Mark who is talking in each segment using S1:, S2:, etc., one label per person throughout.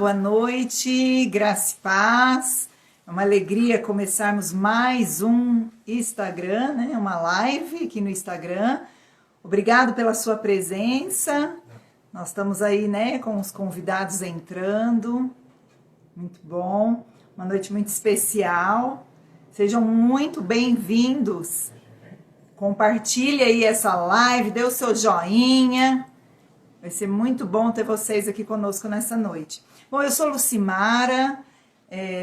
S1: boa noite, graça e paz. É uma alegria começarmos mais um Instagram, né? Uma live aqui no Instagram. Obrigado pela sua presença. Nós estamos aí, né, com os convidados entrando. Muito bom. Uma noite muito especial. Sejam muito bem-vindos. Compartilhe aí essa live, dê o seu joinha. Vai ser muito bom ter vocês aqui conosco nessa noite. Bom, eu sou Lucimara,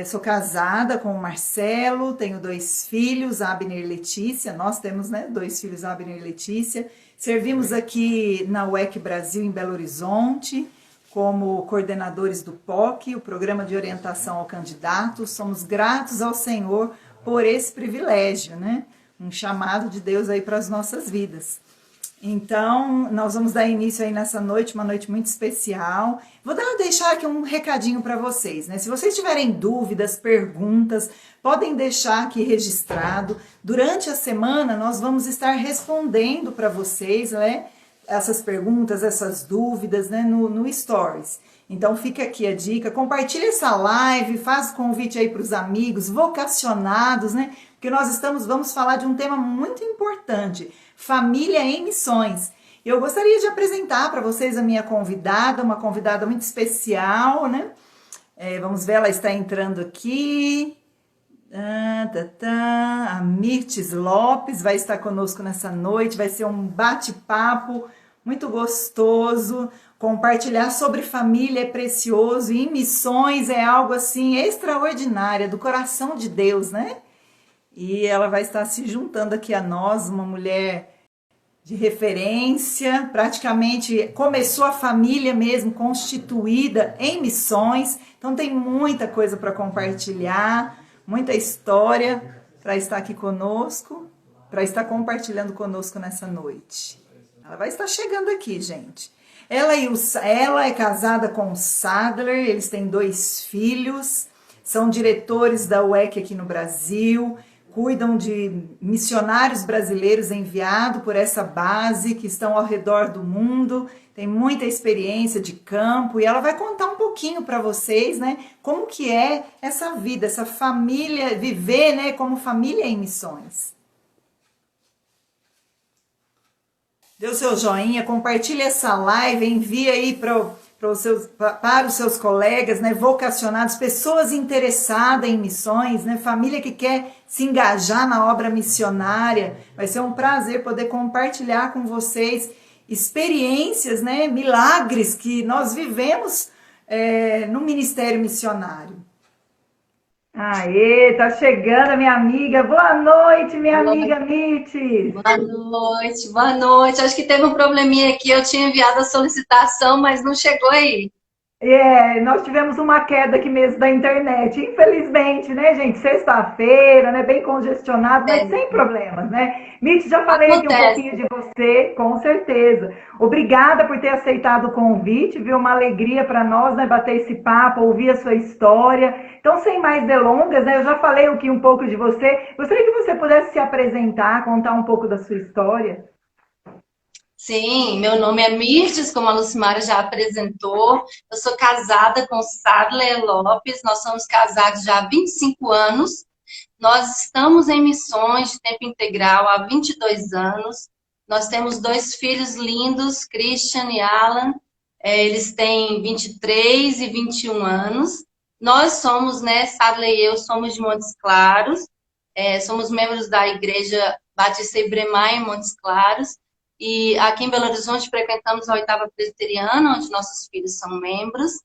S1: sou casada com o Marcelo, tenho 2 filhos, Abner e Letícia. Nós temos, né, 2 filhos, Abner e Letícia. Servimos aqui na UEC Brasil, em Belo Horizonte, como coordenadores do POC, o Programa de Orientação ao Candidato. Somos gratos ao Senhor por esse privilégio, né? Um chamado de Deus aí para as nossas vidas. Então, nós vamos dar início aí nessa noite, uma noite muito especial. Vou deixar aqui um recadinho para vocês, né? Se vocês tiverem dúvidas, perguntas, podem deixar aqui registrado. Durante a semana, nós vamos estar respondendo para vocês, né? Essas perguntas, essas dúvidas, né? No Stories. Então, fica aqui a dica. Compartilhe essa live, faz convite aí para os amigos vocacionados, né? Porque nós vamos falar de um tema muito importante. Família em missões. Eu gostaria de apresentar para vocês a minha convidada, uma convidada muito especial, né? Vamos ver, ela está entrando aqui. A Mirtes Lopes vai estar conosco nessa noite. Vai ser um bate-papo muito gostoso. Compartilhar sobre família é precioso e em missões é algo assim extraordinário, do coração de Deus, né? E ela vai estar se juntando aqui a nós, uma mulher de referência, praticamente começou a família mesmo constituída em missões, então tem muita coisa para compartilhar, muita história para estar aqui conosco, para estar compartilhando conosco nessa noite. Ela vai estar chegando aqui, gente. Ela é casada com o Sadler, eles têm 2 filhos, são diretores da UEC aqui no Brasil, cuidam de missionários brasileiros enviados por essa base, que estão ao redor do mundo, tem muita experiência de campo, e ela vai contar um pouquinho para vocês, né, como que é essa vida, essa família, viver, né, como família em missões. Dê o seu joinha, compartilhe essa live, envie aí para os seus colegas, né, vocacionados, pessoas interessadas em missões, né, família que quer se engajar na obra missionária. Vai ser um prazer poder compartilhar com vocês experiências, né, milagres que nós vivemos no ministério missionário. Aê, tá chegando a minha amiga. Boa noite, minha amiga Mirtes.
S2: Boa noite, boa noite. Acho que teve um probleminha aqui, eu tinha enviado a solicitação, mas não chegou aí.
S1: Nós tivemos uma queda aqui mesmo da internet, infelizmente, né, gente? Sexta-feira, né? Bem congestionado, mas sem problemas, né? Mitch, já falei aqui um pouquinho de você, com certeza. Obrigada por ter aceitado o convite, viu? Uma alegria para nós, né? Bater esse papo, ouvir a sua história. Então, sem mais delongas, né? Eu já falei aqui um pouco de você. Gostaria que você pudesse se apresentar, contar um pouco da sua história.
S2: Sim, meu nome é Mirtes, como a Lucimara já apresentou. Eu sou casada com o Sadler Lopes, nós somos casados já há 25 anos. Nós estamos em missões de tempo integral há 22 anos. Nós temos 2 filhos lindos, Christian e Alan. Eles têm 23 e 21 anos. Nós somos, né, Sadler e eu somos de Montes Claros. Somos membros da Igreja Batista Ibremar em Montes Claros. E aqui em Belo Horizonte frequentamos a 8ª Presbiteriana, onde nossos filhos são membros.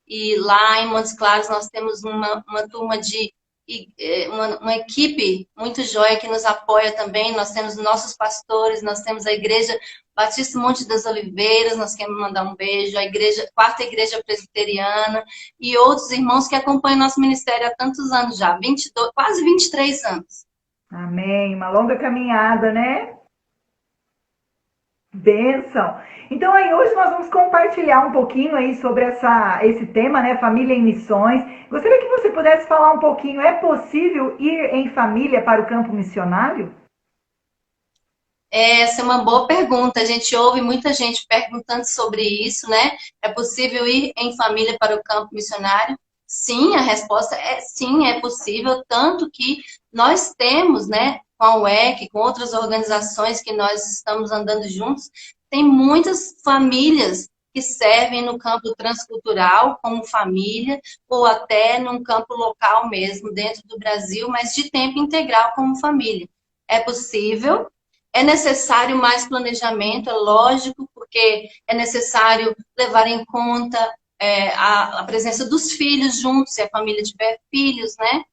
S2: E lá em Montes Claros nós temos uma turma uma equipe muito joia que nos apoia também. Nós temos nossos pastores, nós temos a Igreja Batista Monte das Oliveiras, nós queremos mandar um beijo, a 4ª Igreja Presbiteriana e outros irmãos que acompanham nosso ministério há tantos anos já, quase 23 anos.
S1: Amém, uma longa caminhada, né? Bênção! Então aí hoje nós vamos compartilhar um pouquinho aí sobre esse tema, né, família em missões. Gostaria que você pudesse falar um pouquinho, é possível ir em família para o campo missionário?
S2: Essa é uma boa pergunta. A gente ouve muita gente perguntando sobre isso, né? É possível ir em família para o campo missionário? Sim, a resposta é sim, é possível, tanto que nós temos, né, com a UEC, com outras organizações que nós estamos andando juntos, tem muitas famílias que servem no campo transcultural como família, ou até num campo local mesmo, dentro do Brasil, mas de tempo integral como família. É possível, é necessário mais planejamento, é lógico, porque é necessário levar em conta a presença dos filhos juntos, se a família tiver filhos, né?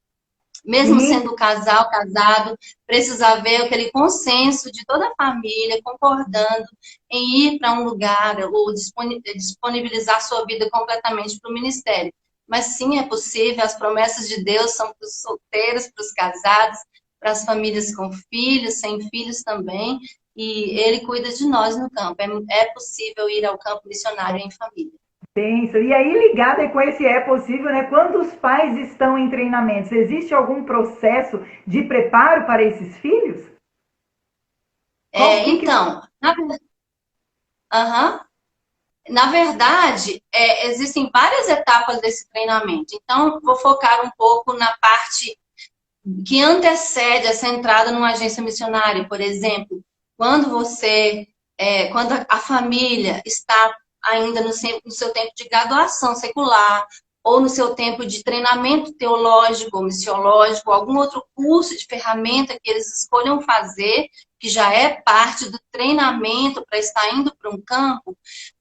S2: Mesmo
S1: Sim,
S2: sendo casal, casado, precisa haver aquele consenso de toda a família concordando em ir para um lugar ou disponibilizar sua vida completamente para o ministério. Mas sim, é possível, as promessas de Deus são para os solteiros, para os casados, para as famílias com filhos, sem filhos também, e Ele cuida de nós no campo. É possível ir ao campo missionário em família.
S1: pensa. E aí, ligado aí com esse é possível, né? Quando os pais estão em treinamentos, existe algum processo de preparo para esses filhos? Como que
S2: Então, aham. Na verdade, existem várias etapas desse treinamento. Então, vou focar um pouco na parte que antecede essa entrada numa agência missionária. Por exemplo, quando quando a família está ainda no seu tempo de graduação secular, ou no seu tempo de treinamento teológico ou missiológico, algum outro curso de ferramenta que eles escolham fazer, que já é parte do treinamento para estar indo para um campo,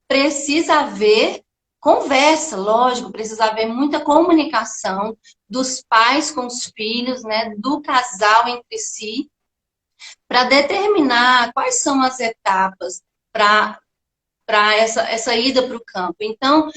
S2: precisa haver conversa, lógico, precisa haver muita comunicação dos pais com os filhos, né, do casal entre si, para determinar quais são as etapas para essa ida para o campo. Então,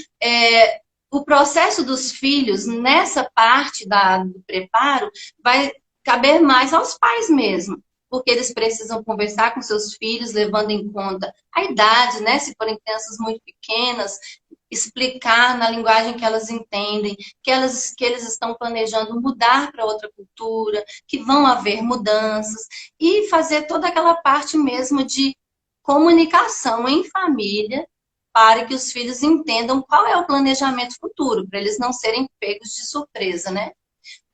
S2: o processo dos filhos, nessa parte do preparo, vai caber mais aos pais mesmo, porque eles precisam conversar com seus filhos, levando em conta a idade, né? Se forem crianças muito pequenas, explicar na linguagem que elas entendem, que eles estão planejando mudar para outra cultura, que vão haver mudanças, e fazer toda aquela parte mesmo de comunicação em família para que os filhos entendam qual é o planejamento futuro, para eles não serem pegos de surpresa, né?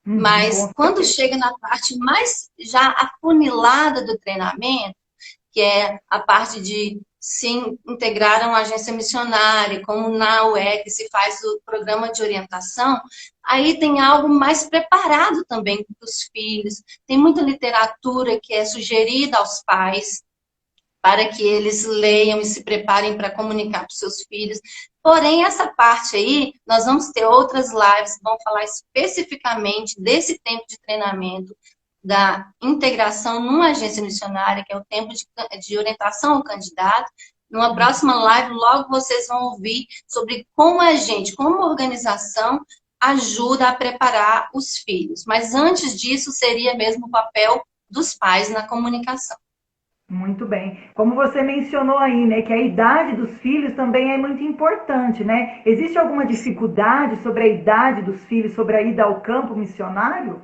S2: Mas
S1: com
S2: quando chega na parte mais já afunilada do treinamento, que é a parte de se integrar a uma agência missionária, como na UEC se faz o programa de orientação, aí tem algo mais preparado também para os filhos. Tem muita literatura que é sugerida aos pais, para que eles leiam e se preparem para comunicar para os seus filhos. Porém, essa parte aí, nós vamos ter outras lives que vão falar especificamente desse tempo de treinamento, da integração numa agência missionária, que é o tempo de orientação ao candidato. Numa próxima live, logo vocês vão ouvir sobre como a gente, como organização, ajuda a preparar os filhos. Mas antes disso, seria mesmo o papel dos pais na comunicação.
S1: Muito bem. Como você mencionou aí, né, que a idade dos filhos também é muito importante, né? Existe alguma dificuldade sobre a idade dos filhos, sobre a ida ao campo missionário?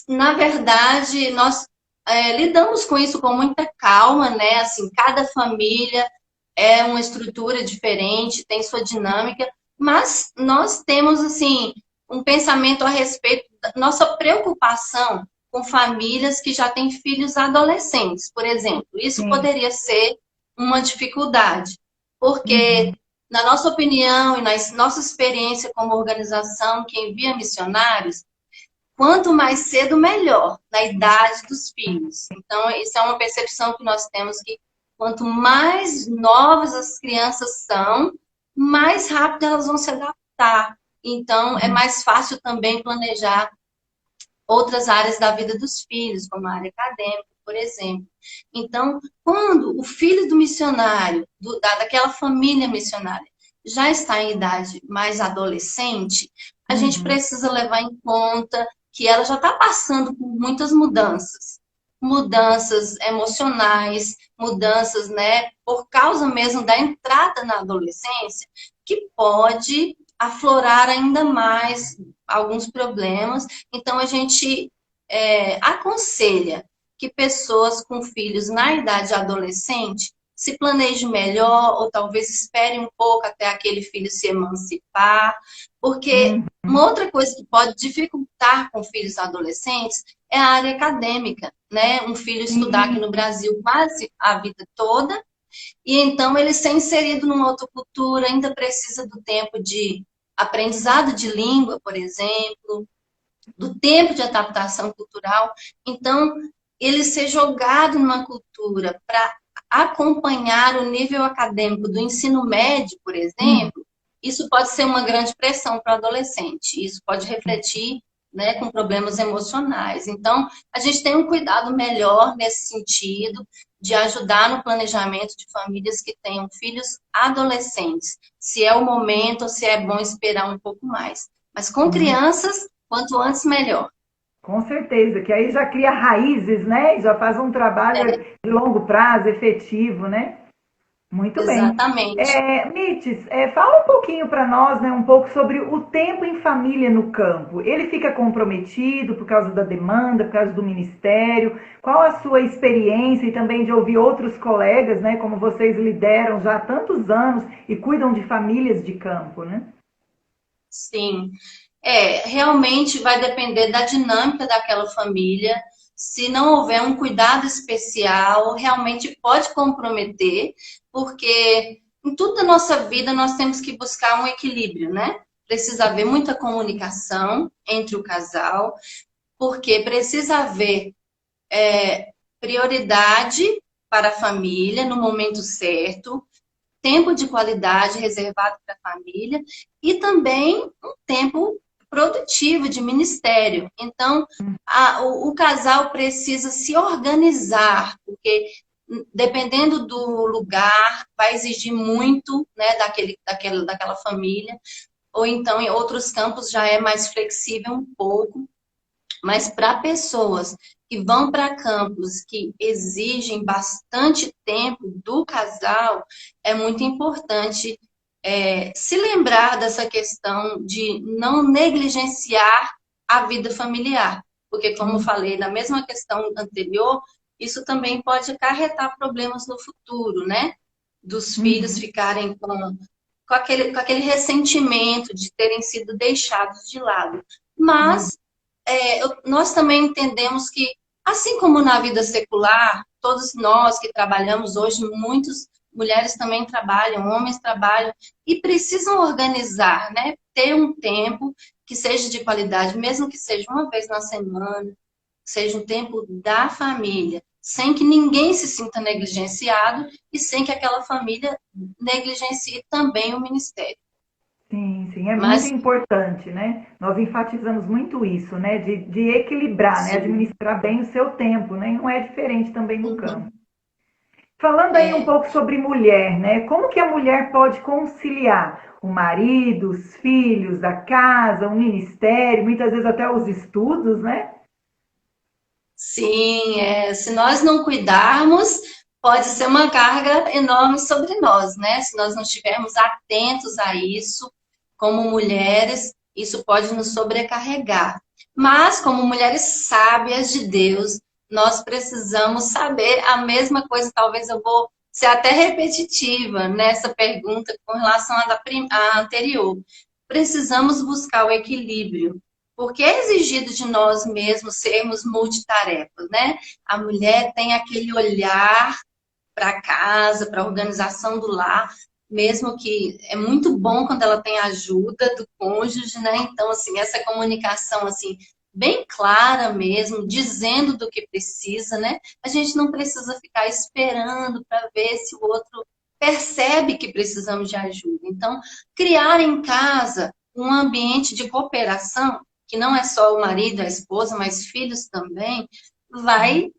S2: Na verdade, nós lidamos com isso com muita calma, né? Assim, cada família é uma estrutura diferente, tem sua dinâmica, mas nós temos, assim, um pensamento a respeito da nossa preocupação com famílias que já têm filhos adolescentes, por exemplo. Isso
S1: Sim.
S2: poderia ser uma dificuldade, porque,
S1: Uhum.
S2: na nossa opinião e na nossa experiência como organização que envia missionários, quanto mais cedo, melhor, na idade dos filhos. Então, isso é uma percepção que nós temos que quanto mais novas as crianças são, mais rápido elas vão se adaptar. Então, é mais fácil também planejar outras áreas da vida dos filhos, como a área acadêmica, por exemplo. Então, quando o filho do missionário, daquela família missionária, já está em idade mais adolescente, a gente
S1: Uhum.
S2: precisa levar em conta que ela já está passando por muitas mudanças. Mudanças emocionais, mudanças, né, por causa mesmo da entrada na adolescência, que pode aflorar ainda mais alguns problemas. Então, a gente aconselha que pessoas com filhos na idade adolescente se planejem melhor ou talvez esperem um pouco até aquele filho se emancipar, porque
S1: Uhum.
S2: uma outra coisa que pode dificultar com filhos adolescentes é a área acadêmica, né? Um filho estudar aqui
S1: Sim.
S2: no Brasil quase a vida toda e então ele ser inserido numa outra cultura ainda precisa do tempo de aprendizado de língua, por exemplo, do tempo de adaptação cultural. Então, ele ser jogado numa cultura para acompanhar o nível acadêmico do ensino médio, por
S1: Hum.
S2: exemplo, isso pode ser uma grande pressão para o adolescente. Isso pode refletir, né, com problemas emocionais. Então, a gente tem um cuidado melhor nesse sentido de ajudar no planejamento de famílias que tenham filhos adolescentes. Se é o momento ou se é bom esperar um pouco mais. Mas com
S1: Hum.
S2: crianças, quanto antes, melhor.
S1: Com certeza, que aí já cria raízes, né? E já faz um trabalho de longo prazo, efetivo, né? Muito bem.
S2: Exatamente.
S1: Mites, fala um pouquinho para nós, né, um pouco sobre o tempo em família no campo. Ele fica comprometido por causa da demanda, por causa do ministério? Qual a sua experiência e também de ouvir outros colegas, né, como vocês lideram já há tantos anos e cuidam de famílias de campo, né?
S2: Sim. Realmente vai depender da dinâmica daquela família. Se não houver um cuidado especial, realmente pode comprometer, porque em toda a nossa vida nós temos que buscar um equilíbrio, né? Precisa haver muita comunicação entre o casal, porque precisa haver prioridade para a família no momento certo, tempo de qualidade reservado para a família e também um tempo produtivo de ministério. Então, o casal precisa se organizar, porque dependendo do lugar, vai exigir muito, né, daquela família, ou então em outros campos já é mais flexível um pouco, mas para pessoas que vão para campos que exigem bastante tempo do casal, é muito importante se lembrar dessa questão de não negligenciar a vida familiar. Porque, como eu falei, na mesma questão anterior, isso também pode acarretar problemas no futuro, né? Dos filhos
S1: Uhum.
S2: ficarem com aquele ressentimento de terem sido deixados de lado.
S1: Uhum.
S2: Mas nós também entendemos que, assim como na vida secular, todos nós que trabalhamos hoje, muitas mulheres também trabalham, homens trabalham, e precisam organizar, né? Ter um tempo que seja de qualidade, mesmo que seja uma vez na semana, seja um tempo da família, sem que ninguém se sinta negligenciado e sem que aquela família negligencie também o ministério.
S1: Sim, sim, é muito
S2: Mas,
S1: importante, né? Nós enfatizamos muito isso, né? De equilibrar, né?
S2: sim,
S1: Administrar bem o seu tempo, né? E não é diferente também no campo.
S2: uhum,
S1: Falando aí um
S2: é,
S1: pouco sobre mulher, né? Como que a mulher pode conciliar o marido, os filhos, a casa, o ministério, muitas vezes até os estudos, né?
S2: sim, se nós não cuidarmos, pode ser uma carga enorme sobre nós, né? Se nós não estivermos atentos a isso, como mulheres, isso pode nos sobrecarregar. Mas, como mulheres sábias de Deus, nós precisamos saber a mesma coisa. Talvez eu vou ser até repetitiva nessa pergunta com relação à anterior. Precisamos buscar o equilíbrio porque é exigido de nós mesmos sermos multitarefas, né? A mulher tem aquele olhar para casa, para a organização do lar, mesmo que é muito bom quando ela tem a ajuda do cônjuge, né? Então, assim, essa comunicação, assim, bem clara mesmo, dizendo do que precisa, né? A gente não precisa ficar esperando para ver se o outro percebe que precisamos de ajuda. Então, criar em casa um ambiente de cooperação, que não é só o marido, a esposa, mas filhos também, vai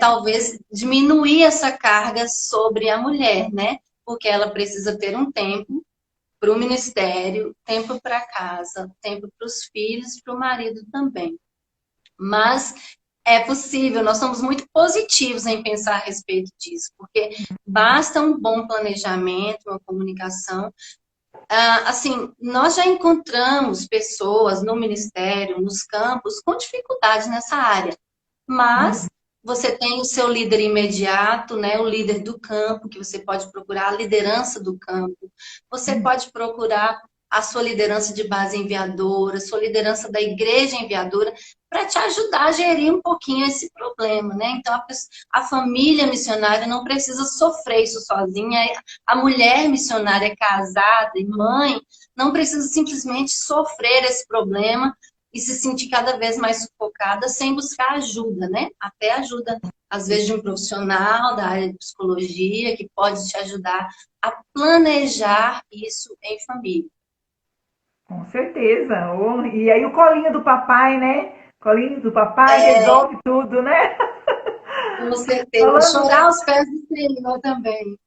S2: talvez diminuir essa carga sobre a mulher, né? Porque ela precisa ter um tempo para o ministério, tempo para casa, tempo para os filhos, para o marido também. Mas é possível, nós somos muito positivos em pensar a respeito disso, porque basta um bom planejamento, uma comunicação. Assim, nós já encontramos pessoas no ministério, nos campos, com dificuldade nessa área, mas Você tem o seu líder imediato, né? O líder do campo, que você pode procurar, a liderança do campo. Você pode procurar a sua liderança de base enviadora, sua liderança da igreja enviadora, para te ajudar a gerir um pouquinho esse problema, né? Então, a família missionária não precisa sofrer isso sozinha. A mulher missionária casada e mãe não precisa simplesmente sofrer esse problema e se sentir cada vez mais sufocada sem buscar ajuda, né? Até ajuda, às vezes, de um profissional da área de psicologia que pode te ajudar a planejar isso em família.
S1: Com certeza. E aí o colinho do papai, né? Colinho do papai
S2: É,
S1: resolve tudo, né?
S2: com certeza.
S1: Falando,
S2: Chorar
S1: né?
S2: aos pés do Senhor também.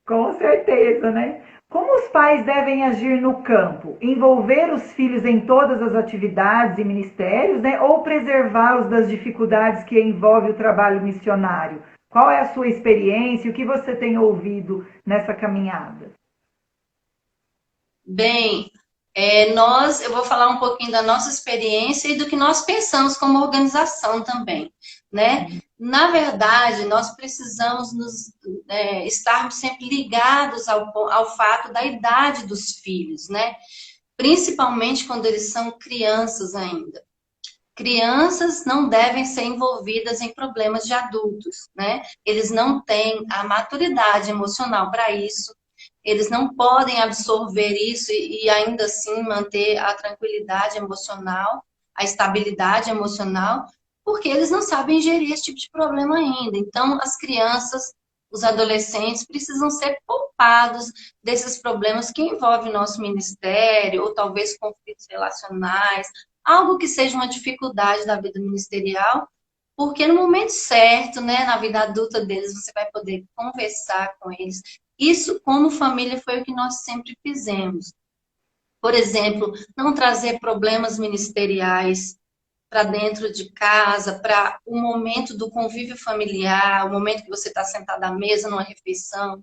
S1: Com certeza, né? Como os pais devem agir no campo? Envolver os filhos em todas as atividades e ministérios, né? Ou preservá-los das dificuldades que envolve o trabalho missionário? Qual é a sua experiência? O que você tem ouvido nessa caminhada?
S2: Bem, eu vou falar um pouquinho da nossa experiência e do que nós pensamos como organização também, né? Na verdade, nós precisamos estarmos sempre ligados ao fato da idade dos filhos, né? Principalmente quando eles são crianças ainda. Crianças não devem ser envolvidas em problemas de adultos, né? Eles não têm a maturidade emocional para isso, eles não podem absorver isso e ainda assim manter a tranquilidade emocional, a estabilidade emocional, porque eles não sabem gerir esse tipo de problema ainda. Então, as crianças, os adolescentes precisam ser poupados desses problemas que envolvem nosso ministério, ou talvez conflitos relacionais, algo que seja uma dificuldade da vida ministerial, porque no momento certo, né, na vida adulta deles, você vai poder conversar com eles. Isso, como família, foi o que nós sempre fizemos. Por exemplo, não trazer problemas ministeriais para dentro de casa, para o momento do convívio familiar, o momento que você está sentado à mesa numa refeição,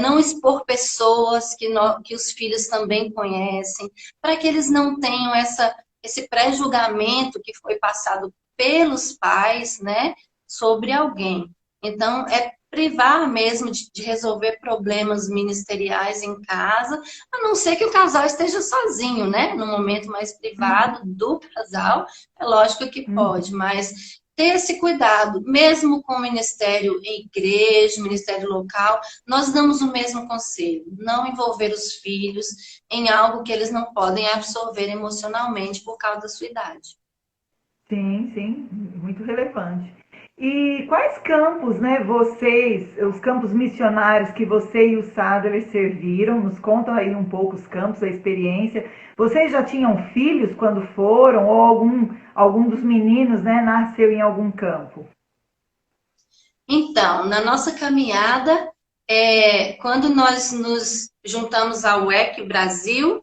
S2: não expor pessoas que os filhos também conhecem, para que eles não tenham esse pré-julgamento que foi passado pelos pais, né, sobre alguém. Então, é privar mesmo de resolver problemas ministeriais em casa, a não ser que o casal esteja sozinho, né, no momento mais privado do casal, é lógico que pode, mas ter esse cuidado, mesmo com o ministério em igreja, ministério local, nós damos o mesmo conselho, não envolver os filhos em algo que eles não podem absorver emocionalmente por causa da sua idade.
S1: Sim, sim, muito relevante. E quais campos, né, os campos missionários que você e o Sadler serviram? Nos contam aí um pouco os campos, a experiência. Vocês já tinham filhos quando foram? Ou algum dos meninos, né, nasceu em algum campo?
S2: Então, na nossa caminhada, quando nós nos juntamos ao WEC Brasil,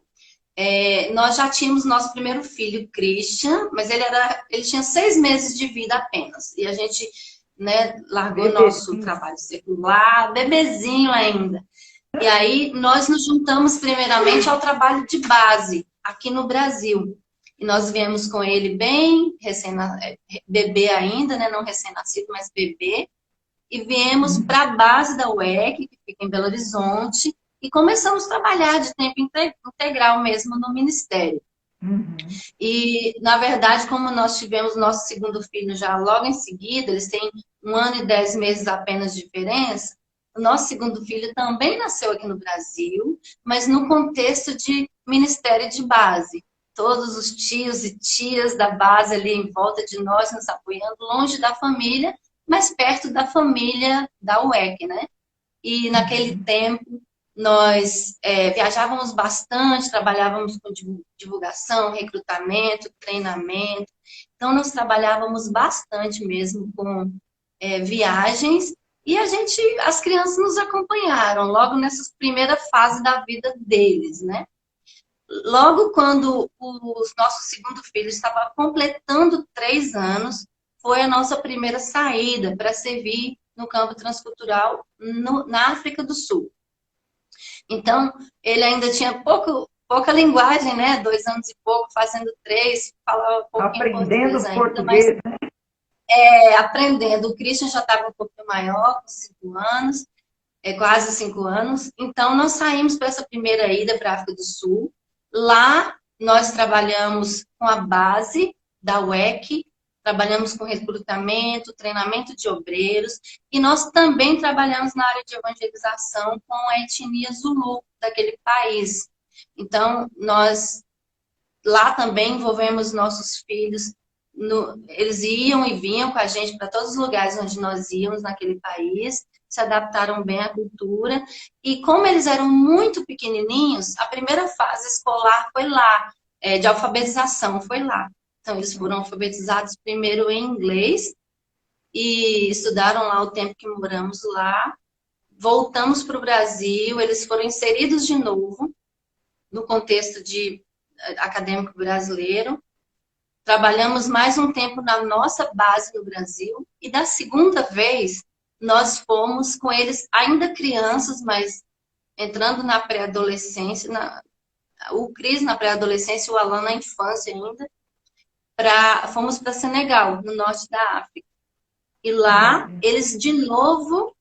S2: nós já tínhamos nosso primeiro filho, Christian, mas ele tinha 6 meses de vida apenas. E a gente, né, largou nosso
S1: Bebezinho.
S2: trabalho secular, bebezinho ainda. E aí nós nos juntamos primeiramente ao trabalho de base aqui no Brasil. E nós viemos com ele bem bebê ainda, né, não recém-nascido, mas bebê. E viemos para a base da UEC, que fica em Belo Horizonte, e começamos a trabalhar de tempo integral mesmo no Ministério.
S1: Uhum.
S2: E, na verdade, como nós tivemos nosso segundo filho já logo em seguida, eles têm 1 ano e 10 meses apenas de diferença, o nosso segundo filho também nasceu aqui no Brasil, mas no contexto de ministério de base. Todos os tios e tias da base ali em volta de nós, nos apoiando, longe da família, mas perto da família da UEC, né? E naquele tempo nós viajávamos bastante, trabalhávamos com divulgação, recrutamento, treinamento. Então, nós trabalhávamos bastante mesmo com viagens e as crianças nos acompanharam logo nessa primeira fase da vida deles, né? Logo quando o nosso segundo filho estava completando 3 anos, foi a nossa primeira saída para servir no campo transcultural na África do Sul. Então, ele ainda tinha pouca linguagem, né? 2 anos e pouco, fazendo 3, falava pouquinho
S1: Aprendendo
S2: português ainda, mas
S1: português, né?
S2: aprendendo. O Christian já estava um pouquinho maior, com 5 anos, quase 5 anos. Então, nós saímos para essa primeira ida para a África do Sul. Lá, nós trabalhamos com a base da UEC, trabalhamos com recrutamento, treinamento de obreiros, e nós também trabalhamos na área de evangelização com a etnia Zulu daquele país. Então, nós lá também envolvemos nossos filhos. Eles iam e vinham com a gente para todos os lugares onde nós íamos naquele país, se adaptaram bem à cultura. E como eles eram muito pequenininhos, a primeira fase escolar foi lá, de alfabetização foi lá. Então, eles foram alfabetizados primeiro em inglês e estudaram lá o tempo que moramos lá. Voltamos para o Brasil, eles foram inseridos de novo no contexto acadêmico brasileiro. Trabalhamos mais um tempo na nossa base no Brasil e da segunda vez nós fomos com eles ainda crianças, mas entrando na pré-adolescência, o Cris na pré-adolescência e o Alan na infância ainda, fomos para Senegal, no norte da África. E lá, eles de novo,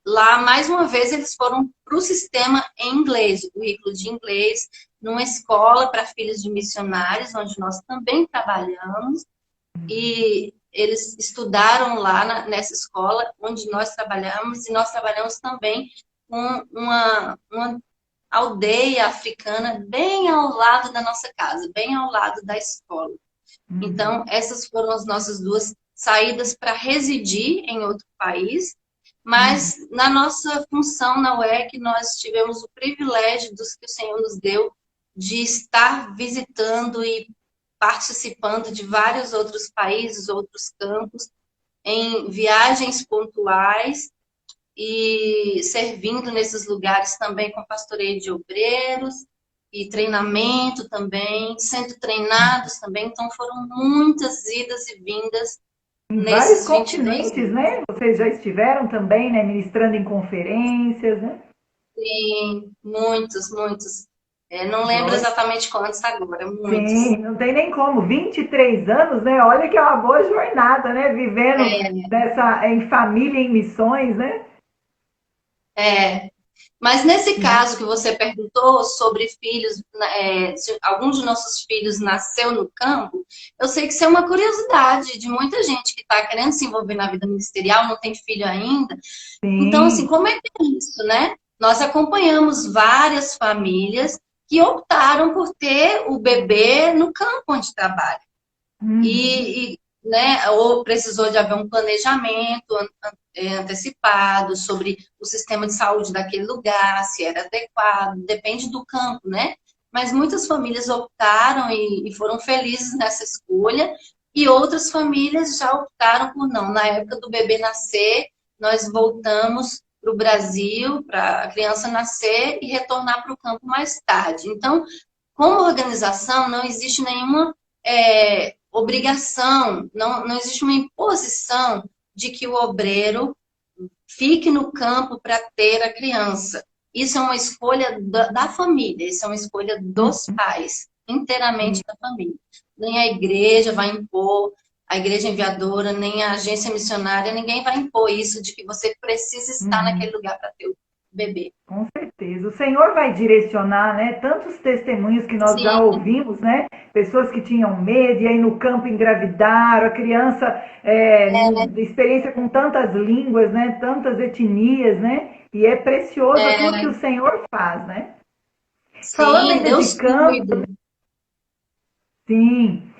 S2: lá mais uma vez eles foram para o sistema em inglês, o currículo de inglês, numa escola para filhos de missionários, onde nós também trabalhamos, e eles estudaram lá nessa escola onde nós trabalhamos, e nós trabalhamos também com uma aldeia africana bem ao lado da nossa casa, bem ao lado da escola. Então, essas foram as nossas duas saídas para residir em outro país, mas na nossa função na UEC, nós tivemos o privilégio dos que o Senhor nos deu de estar visitando e participando de vários outros países, outros campos, em viagens pontuais e servindo nesses lugares também com pastoreio de obreiros e treinamento também, sendo treinados também. Então, foram muitas idas e vindas
S1: Em vários
S2: nesses 22
S1: continentes,
S2: anos.
S1: né? Vocês já estiveram também, né? Ministrando em conferências, né?
S2: Sim, muitos, muitos. Não lembro exatamente quantos agora, muitos.
S1: Sim, não tem nem como. 23 anos, né? Olha que é uma boa jornada, né? Vivendo em família, em missões, né?
S2: Mas nesse caso que você perguntou sobre filhos, se algum de nossos filhos nasceu no campo, eu sei que isso é uma curiosidade de muita gente que está querendo se envolver na vida ministerial, não tem filho ainda. Então, assim,
S1: Sim.
S2: como é que é isso, né? Nós acompanhamos várias famílias que optaram por ter o bebê no campo onde trabalha. Né, ou precisou de haver um planejamento antecipado sobre o sistema de saúde daquele lugar, se era adequado, depende do campo, né? Mas muitas famílias optaram e foram felizes nessa escolha, e outras famílias já optaram por não. Na época do bebê nascer, nós voltamos para o Brasil, para a criança nascer e retornar para o campo mais tarde. Então, como organização, não existe nenhuma obrigação, não existe uma imposição de que o obreiro fique no campo para ter a criança. Isso é uma escolha da família, isso é uma escolha dos pais, inteiramente da família. Nem a igreja vai impor, a igreja enviadora, nem a agência missionária, ninguém vai impor isso de que você precisa estar naquele lugar para ter o bebê.
S1: Com certeza. O Senhor vai direcionar, né? Tantos testemunhos que nós já
S2: Sim.
S1: ouvimos, né? Pessoas que tinham medo e aí no campo engravidaram, a criança, experiência com tantas línguas, né? Tantas etnias, né? E é precioso aquilo que o Senhor faz, né? Falando
S2: Sim,
S1: ainda de
S2: Deus
S1: campo,
S2: cuida.
S1: sim.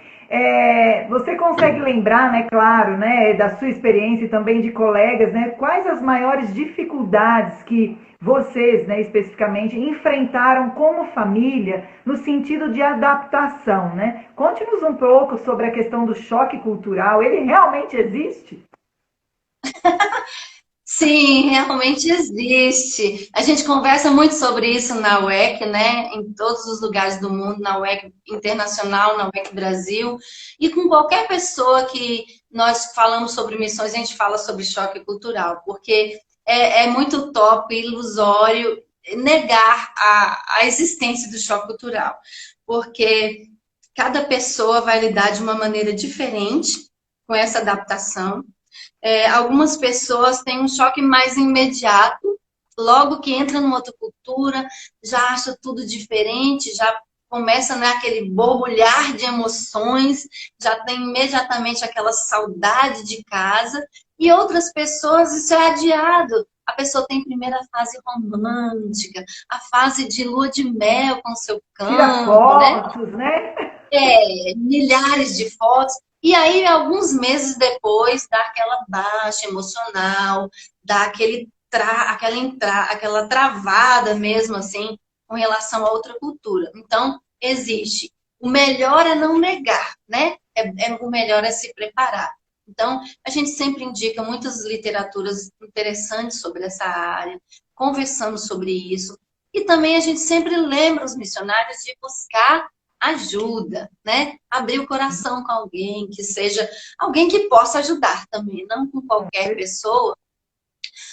S1: Você consegue lembrar, né, claro, né, da sua experiência e também de colegas, né, quais as maiores dificuldades que vocês, né, especificamente, enfrentaram como família no sentido de adaptação, né? Conte-nos um pouco sobre a questão do choque cultural. Ele realmente existe?
S2: Sim, realmente existe. A gente conversa muito sobre isso na UEC, né? Em todos os lugares do mundo, na UEC Internacional, na UEC Brasil. E com qualquer pessoa que nós falamos sobre missões, a gente fala sobre choque cultural, porque é muito utópico e ilusório negar a existência do choque cultural. Porque cada pessoa vai lidar de uma maneira diferente com essa adaptação. Algumas pessoas têm um choque mais imediato, logo que entra numa outra cultura, já acha tudo diferente, já começa, né, aquele borbulhar de emoções, já tem imediatamente aquela saudade de casa, e outras pessoas isso é adiado. A pessoa tem primeiro a fase romântica, a fase de lua de mel com seu
S1: Tira
S2: campo, né?
S1: fotos, né?
S2: Milhares de fotos. E aí, alguns meses depois, dá aquela baixa emocional, dá aquela travada mesmo, assim, com relação a outra cultura. Então, existe. O melhor é não negar, né? O melhor é se preparar. Então, a gente sempre indica muitas literaturas interessantes sobre essa área, conversamos sobre isso. E também a gente sempre lembra os missionários de buscar ajuda, né? Abrir o coração com alguém, que seja alguém que possa ajudar também, não com qualquer pessoa,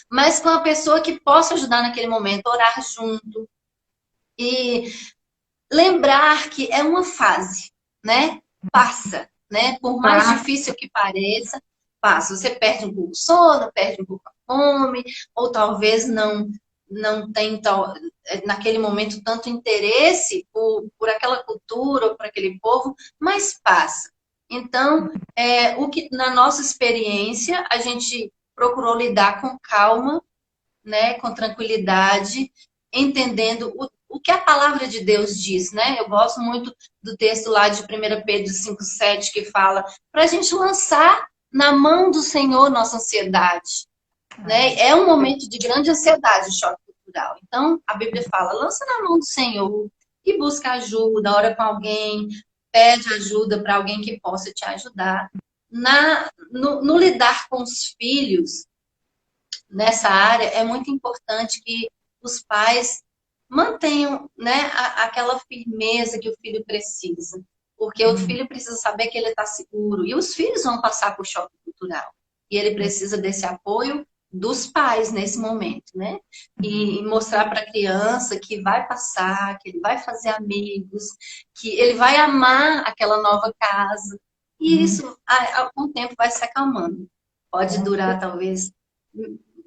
S2: mas com a pessoa que possa ajudar naquele momento, orar junto e lembrar que é uma fase, né? Passa, né? Por mais difícil que pareça, passa. Você perde um pouco o sono, perde um pouco a fome, ou talvez não tem naquele momento tanto interesse por aquela cultura ou por aquele povo, mas passa. Então, o que na nossa experiência a gente procurou lidar com calma, né, com tranquilidade, entendendo o que a palavra de Deus diz, né? Eu gosto muito do texto lá de 1 Pedro 5,7 que fala para a gente lançar na mão do Senhor nossa ansiedade, né? É um momento de grande ansiedade, o choque cultural. Então, a Bíblia fala, lança na mão do Senhor e busca ajuda, ora com alguém, pede ajuda para alguém que possa te ajudar. No lidar com os filhos, nessa área, é muito importante que os pais mantenham, né, aquela firmeza que o filho precisa. Porque o filho precisa saber que ele está seguro. E os filhos vão passar por choque cultural. E ele precisa desse apoio dos pais nesse momento, né? E mostrar para a criança que vai passar, que ele vai fazer amigos, que ele vai amar aquela nova casa. E isso, com o tempo, vai se acalmando. Pode durar, talvez,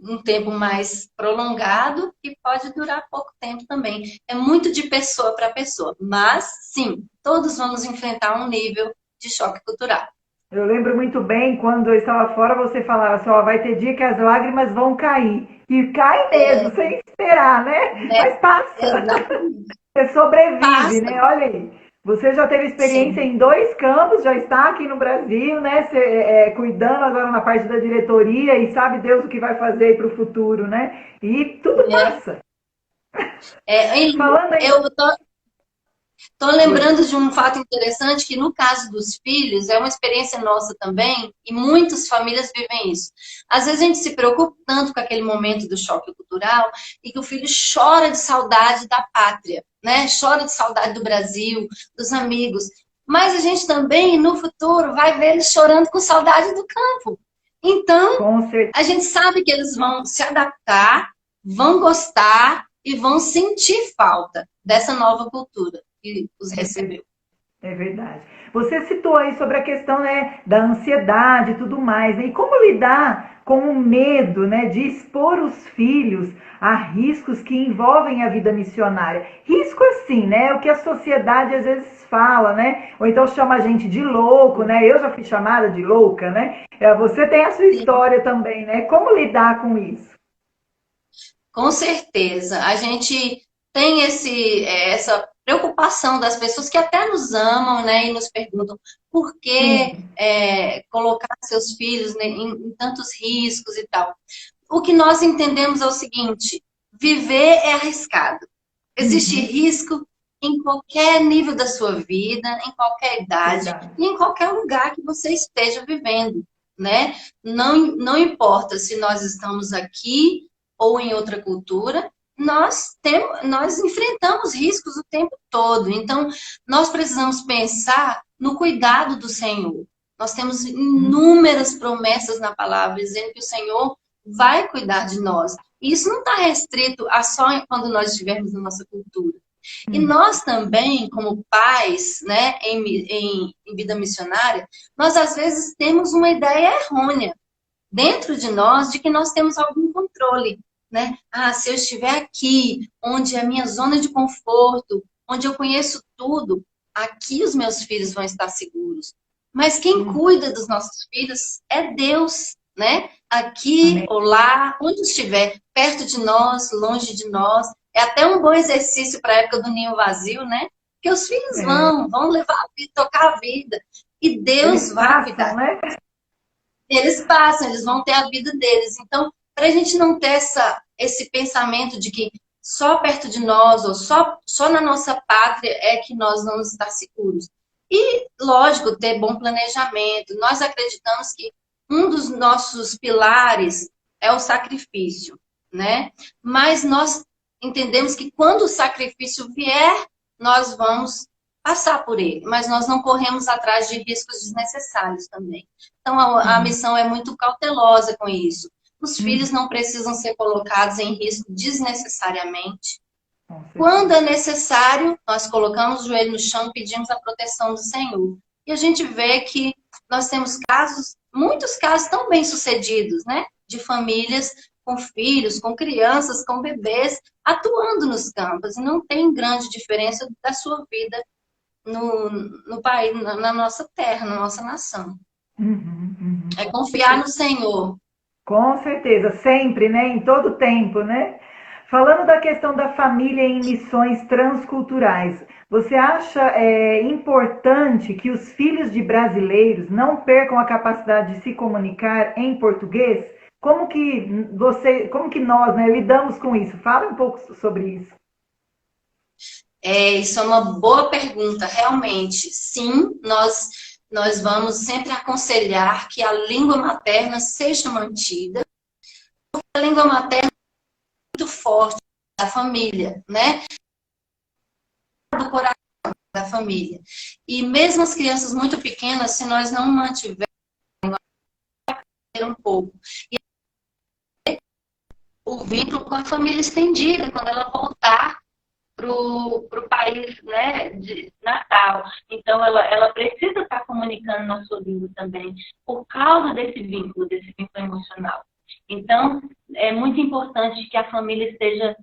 S2: um tempo mais prolongado e pode durar pouco tempo também. É muito de pessoa para pessoa, mas sim, todos vamos enfrentar um nível de choque cultural.
S1: Eu lembro muito bem quando eu estava fora, você falava assim, ó, vai ter dia que as lágrimas vão cair. E cai mesmo, sem esperar, né? Mas passa.
S2: Exatamente.
S1: Você sobrevive,
S2: Passa.
S1: né? Olha aí. Você já teve experiência
S2: Sim.
S1: em 2 campos, já está aqui no Brasil, né? Cuidando agora na parte da diretoria e sabe Deus o que vai fazer para o futuro, né? E tudo passa. Falando em...
S2: Eu estou lembrando de um fato interessante que, no caso dos filhos, é uma experiência nossa também, e muitas famílias vivem isso. Às vezes a gente se preocupa tanto com aquele momento do choque cultural e que o filho chora de saudade da pátria, né? Chora de saudade do Brasil, dos amigos. Mas a gente também, no futuro, vai ver eles chorando com saudade do campo. Então, a gente sabe que eles vão se adaptar, vão gostar e vão sentir falta dessa nova cultura que os recebeu.
S1: É verdade. Você citou aí sobre a questão, né, da ansiedade e tudo mais, né? E como lidar com o medo, né, de expor os filhos a riscos que envolvem a vida missionária. Risco assim, né? O que a sociedade às vezes fala, né? Ou então chama a gente de louco, né? Eu já fui chamada de louca, né? Você tem a sua história também, né? Como lidar com isso?
S2: Com certeza. A gente tem essa preocupação das pessoas que até nos amam, né? E nos perguntam por que colocar seus filhos, né, em tantos riscos e tal. O que nós entendemos é o seguinte: viver é arriscado. Existe risco em qualquer nível da sua vida, em qualquer idade e em qualquer lugar que você esteja vivendo, né? Não importa se nós estamos aqui ou em outra cultura, nós enfrentamos riscos o tempo todo. Então, nós precisamos pensar no cuidado do Senhor. Nós temos inúmeras promessas na palavra dizendo que o Senhor vai cuidar de nós. E isso não está restrito a só quando nós estivermos na nossa cultura. E nós também, como pais, né, em vida missionária, nós às vezes temos uma ideia errônea dentro de nós de que nós temos algum controle, né? Ah, se eu estiver aqui, onde é a minha zona de conforto, onde eu conheço tudo, aqui os meus filhos vão estar seguros. Mas quem cuida dos nossos filhos é Deus, né? Aqui
S1: Amém.
S2: ou lá, onde estiver, perto de nós, longe de nós. É até um bom exercício para a época do ninho vazio, né? Que os filhos
S1: É,
S2: vão levar a vida, tocar a vida. E Deus
S1: eles
S2: vai
S1: passam,
S2: cuidar.
S1: né?
S2: Eles passam, eles vão ter a vida deles. Então, para a gente não ter esse pensamento de que só perto de nós ou só na nossa pátria é que nós vamos estar seguros. E, lógico, ter bom planejamento. Nós acreditamos que um dos nossos pilares é o sacrifício, né? Mas nós entendemos que quando o sacrifício vier, nós vamos passar por ele, mas nós não corremos atrás de riscos desnecessários também. Então, a
S1: Sim.
S2: missão é muito cautelosa com isso. Os
S1: Uhum,
S2: filhos não precisam ser colocados em risco desnecessariamente.
S1: com
S2: Quando
S1: certeza.
S2: é necessário, nós colocamos o joelho no chão e pedimos a proteção do Senhor. E a gente vê que nós temos casos, muitos casos tão bem sucedidos, né? De famílias com filhos, com crianças, com bebês, atuando nos campos. E não tem grande diferença da sua vida no país, na nossa terra, na nossa nação. É
S1: Com
S2: confiar
S1: certeza.
S2: no Senhor.
S1: Com certeza, sempre, né? Em todo tempo, né? Falando da questão da família em missões transculturais, você acha importante que os filhos de brasileiros não percam a capacidade de se comunicar em português? Como que nós, né, lidamos com isso? Fala um pouco sobre isso.
S2: Isso é uma boa pergunta, realmente. Sim, nós vamos sempre aconselhar que a língua materna seja mantida. A língua materna é muito forte da família, né? Do coração da família. E mesmo as crianças muito pequenas, se nós não mantivermos um pouco o vínculo com a família estendida, quando ela voltar para o país, né, de natal. Então, ela precisa estar comunicando na sua língua também, por causa desse vínculo emocional. Então, é muito importante que a família esteja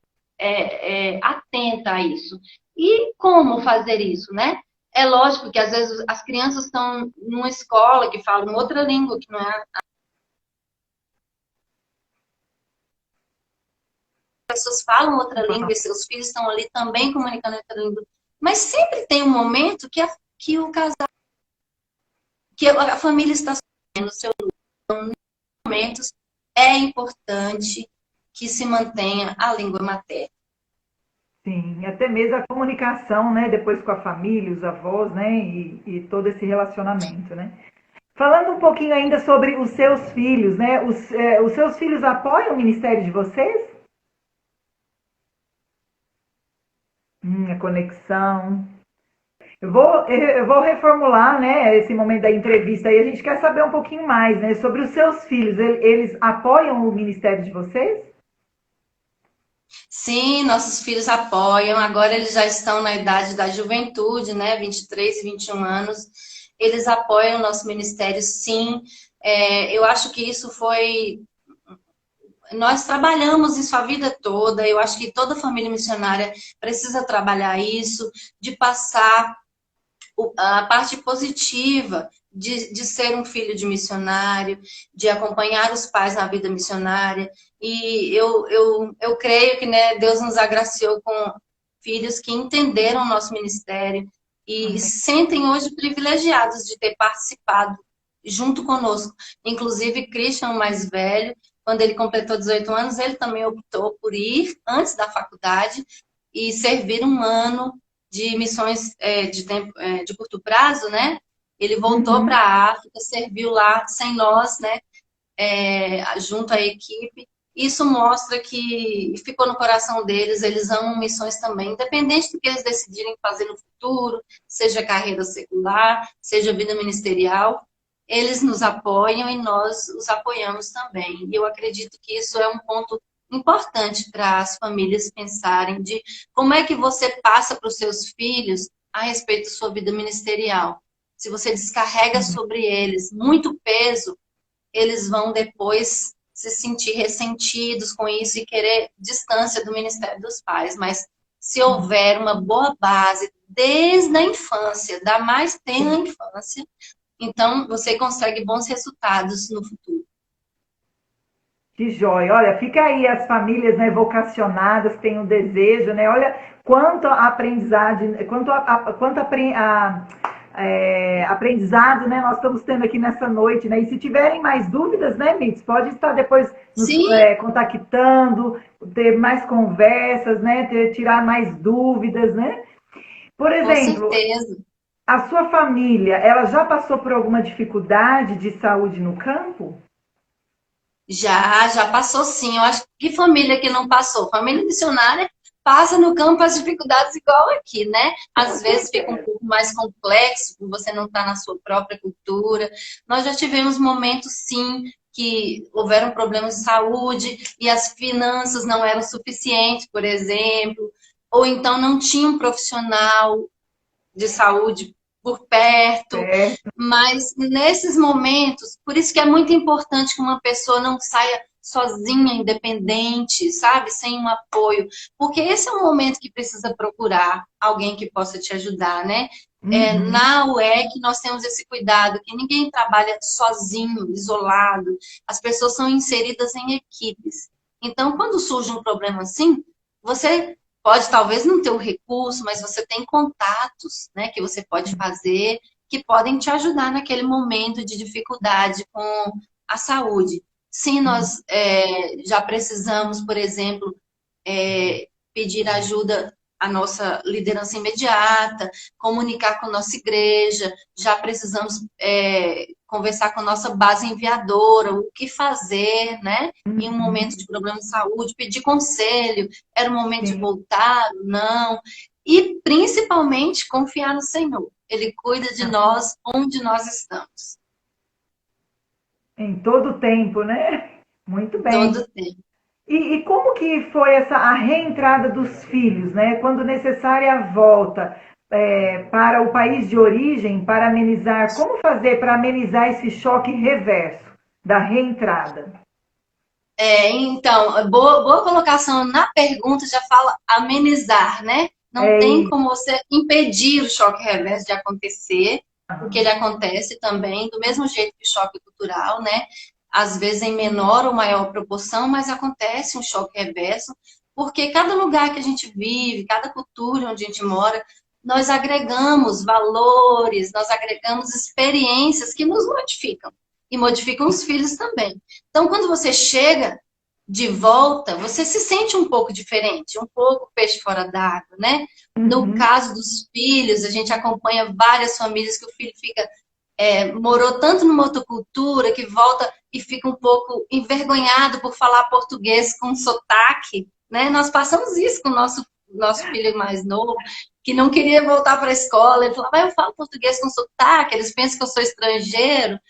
S2: atenta a isso. E como fazer isso, né? É lógico que, às vezes, as crianças estão numa escola que fala uma outra língua, que não é pessoas falam outra língua e seus filhos estão ali também comunicando outra língua. Mas sempre tem um momento que o casal, que a família está sofrendo o seu momentos, é importante que se mantenha a língua materna.
S1: Sim, até mesmo a comunicação, né, depois com a família, os avós, né, e todo esse relacionamento, né. Falando um pouquinho ainda sobre os seus filhos, né, os seus filhos apoiam o ministério de vocês? A conexão. Eu vou reformular, né, esse momento da entrevista aí. A gente quer saber um pouquinho mais, né, sobre os seus filhos. Eles apoiam o ministério de vocês?
S2: Sim, nossos filhos apoiam. Agora eles já estão na idade da juventude, né? 23, 21 anos. Eles apoiam o nosso ministério, sim. Eu acho que isso foi. Nós trabalhamos isso a vida toda. Eu acho que toda família missionária precisa trabalhar isso, de passar a parte positiva de ser um filho de missionário, de acompanhar os pais na vida missionária. E eu creio que, né, Deus nos agraciou com filhos que entenderam o nosso ministério e
S1: Amém.
S2: se sentem hoje privilegiados de ter participado junto conosco. Inclusive, Christian, o mais velho, quando ele completou 18 anos, ele também optou por ir antes da faculdade e servir um ano de missões de curto prazo, né? Ele voltou para
S1: Uhum.
S2: a África, serviu lá sem nós, né? Junto à equipe. Isso mostra que ficou no coração deles, eles amam missões também, independente do que eles decidirem fazer no futuro, seja carreira secular, seja vida ministerial, eles nos apoiam e nós os apoiamos também. E eu acredito que isso é um ponto importante para as famílias pensarem de como é que você passa para os seus filhos a respeito da sua vida ministerial. Se você descarrega sobre eles muito peso, eles vão depois se sentir ressentidos com isso e querer distância do ministério dos pais. Mas se houver uma boa base desde a infância, da mais tenra infância, então você consegue bons resultados no futuro.
S1: Que joia. Olha, fica aí as famílias, né, vocacionadas, que têm um desejo, né? Olha quanto a aprendizagem, aprendizado, né, nós estamos tendo aqui nessa noite, né? E se tiverem mais dúvidas, né, Mitz, pode estar depois nos contactando, ter mais conversas, né? Tirar mais dúvidas, né? Por exemplo,
S2: com certeza.
S1: A sua família, ela já passou por alguma dificuldade de saúde no campo?
S2: Já passou sim. Eu acho que família que não passou, família missionária passa no campo as dificuldades igual aqui, né? Às vezes fica um pouco mais complexo, por você não estar na sua própria cultura. Nós já tivemos momentos, sim, que houveram problemas de saúde e as finanças não eram suficientes, por exemplo, ou então não tinha um profissional de saúde por perto, mas nesses momentos, por isso que é muito importante que uma pessoa não saia sozinha, independente, sabe, sem um apoio, porque esse é um momento que precisa procurar alguém que possa te ajudar, né? Na UEC nós temos esse cuidado, que ninguém trabalha sozinho, isolado, as pessoas são inseridas em equipes. Então, quando surge um problema assim, você pode talvez não ter o recurso, mas você tem contatos, né, que você pode fazer, que podem te ajudar naquele momento de dificuldade com a saúde. Sim, nós já precisamos, por exemplo, pedir ajuda à nossa liderança imediata, comunicar com a nossa igreja, já precisamos conversar com a nossa base enviadora, o que fazer, né? Em um momento de problema de saúde, pedir conselho, era o momento de voltar, não. E, principalmente, confiar no Senhor. Ele cuida de nós onde nós estamos.
S1: Em todo tempo, né? Muito bem.
S2: Todo tempo.
S1: E como que foi a reentrada dos filhos, né? Quando necessária a volta para o país de origem, para amenizar, como fazer para amenizar esse choque reverso da reentrada?
S2: Então, boa colocação na pergunta, já fala amenizar, né? Não tem como você impedir o choque reverso de acontecer, porque ele acontece também, do mesmo jeito que o choque cultural, né? Às vezes em menor ou maior proporção, mas acontece um choque reverso, porque cada lugar que a gente vive, cada cultura onde a gente mora, nós agregamos valores, nós agregamos experiências que nos modificam e modificam os filhos também. Então, quando você chega de volta, você se sente um pouco diferente, um pouco peixe fora d'água, né? No caso dos filhos, a gente acompanha várias famílias que o filho fica morou tanto numa outra cultura que volta e fica um pouco envergonhado por falar português com sotaque, né? Nós passamos isso com o nosso filho mais novo, que não queria voltar para a escola. Ele falava, eu falo português com sotaque, eles pensam que eu sou estrangeiro.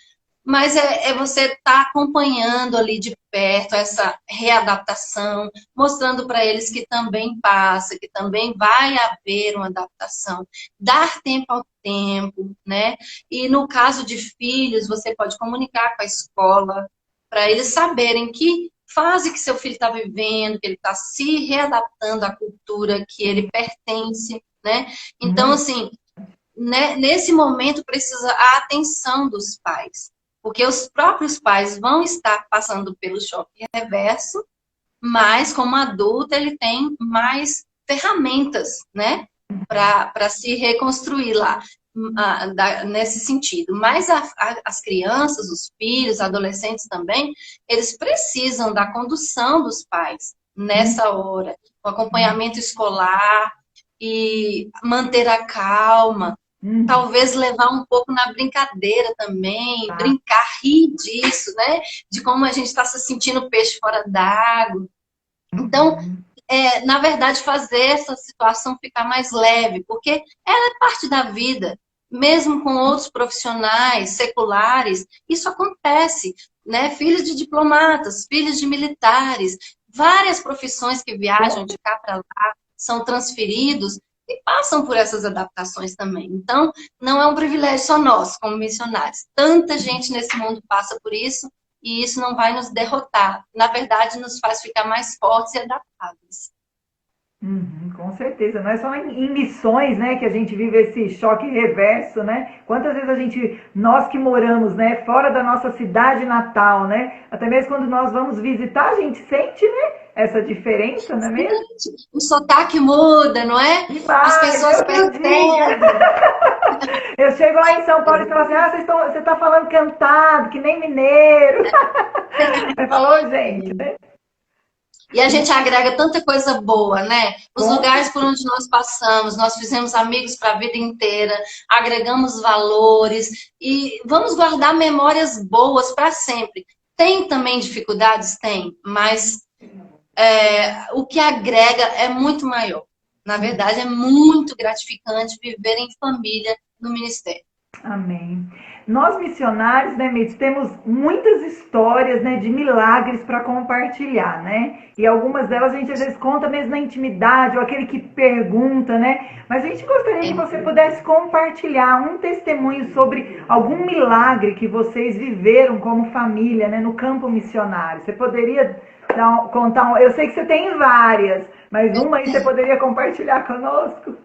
S2: Mas você estar acompanhando ali de perto essa readaptação, mostrando para eles que também passa, que também vai haver uma adaptação. Dar tempo ao tempo, né? E no caso de filhos, você pode comunicar com a escola, para eles saberem que fase que seu filho está vivendo, que ele está se readaptando à cultura que ele pertence, né? Então, assim, né, nesse momento precisa a atenção dos pais. Porque os próprios pais vão estar passando pelo choque reverso, mas como adulto ele tem mais ferramentas, né, para se reconstruir lá nesse sentido. Mas as crianças, os filhos, adolescentes também, eles precisam da condução dos pais nessa hora, o acompanhamento escolar e manter a calma. Talvez levar um pouco na brincadeira também, brincar, rir disso, né? De como a gente está se sentindo peixe fora d'água. Então, na verdade, fazer essa situação ficar mais leve, porque ela é parte da vida. Mesmo com outros profissionais seculares, isso acontece, né? Filhos de diplomatas, filhos de militares, várias profissões que viajam de cá para lá, são transferidos e passam por essas adaptações também. Então, não é um privilégio só nosso, como missionários. Tanta gente nesse mundo passa por isso, e isso não vai nos derrotar. Na verdade, nos faz ficar mais fortes e adaptáveis.
S1: Com certeza, não é só em missões, né, que a gente vive esse choque reverso, né? Quantas vezes nós que moramos, né, fora da nossa cidade natal, né, até mesmo quando nós vamos visitar, a gente sente, né, essa diferença, não é mesmo?
S2: O sotaque muda, não é? As
S1: Demais,
S2: pessoas percebem.
S1: eu chego lá em São Paulo e falo assim, você está falando cantado, que nem mineiro. Aí falou, gente, né?
S2: E a gente agrega tanta coisa boa, né? Os
S1: Com
S2: lugares por onde nós passamos, nós fizemos amigos para a vida inteira, agregamos valores e vamos guardar memórias boas para sempre. Tem também dificuldades? Tem, mas o que agrega é muito maior. Na verdade, é muito gratificante viver em família no ministério.
S1: Amém. Nós missionários, né, Mitch, temos muitas histórias, né, de milagres para compartilhar, né? E algumas delas a gente às vezes conta mesmo na intimidade, ou aquele que pergunta, né? Mas a gente gostaria que você pudesse compartilhar um testemunho sobre algum milagre que vocês viveram como família, né, no campo missionário. Você poderia contar? Eu sei que você tem várias, mas uma aí você poderia compartilhar conosco?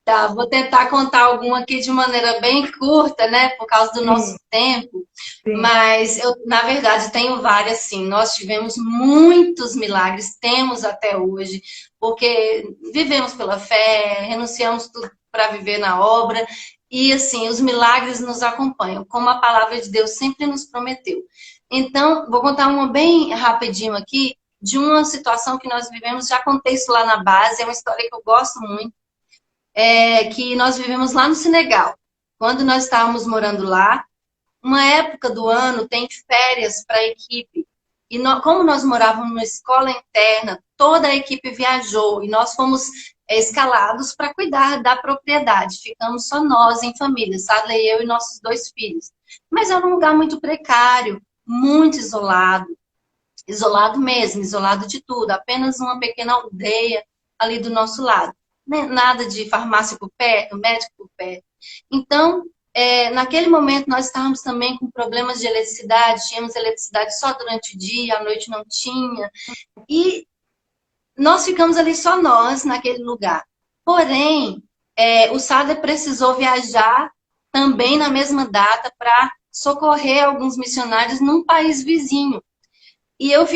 S2: Tá, vou tentar contar alguma aqui de maneira bem curta, né, por causa do nosso
S1: Sim,
S2: tempo.
S1: sim.
S2: Mas eu, na verdade, tenho várias, sim. Nós tivemos muitos milagres, temos até hoje, porque vivemos pela fé, renunciamos tudo para viver na obra, e assim, os milagres nos acompanham, como a palavra de Deus sempre nos prometeu. Então, vou contar uma bem rapidinho aqui, de uma situação que nós vivemos, já contei isso lá na base, é uma história que eu gosto muito que nós vivemos lá no Senegal. Quando nós estávamos morando lá, uma época do ano tem férias para a equipe. E como nós morávamos numa escola interna, toda a equipe viajou e nós fomos escalados para cuidar da propriedade. Ficamos só nós em família, Sadley, eu e nossos 2 filhos. Mas era um lugar muito precário, muito isolado. Isolado mesmo, isolado de tudo. Apenas uma pequena aldeia ali do nosso lado. Nada de farmácia por perto, médico por perto. Então, naquele momento, nós estávamos também com problemas de eletricidade, tínhamos eletricidade só durante o dia, à noite não tinha. E nós ficamos ali só nós, naquele lugar. Porém, o Sader precisou viajar também na mesma data para socorrer alguns missionários num país vizinho. E eu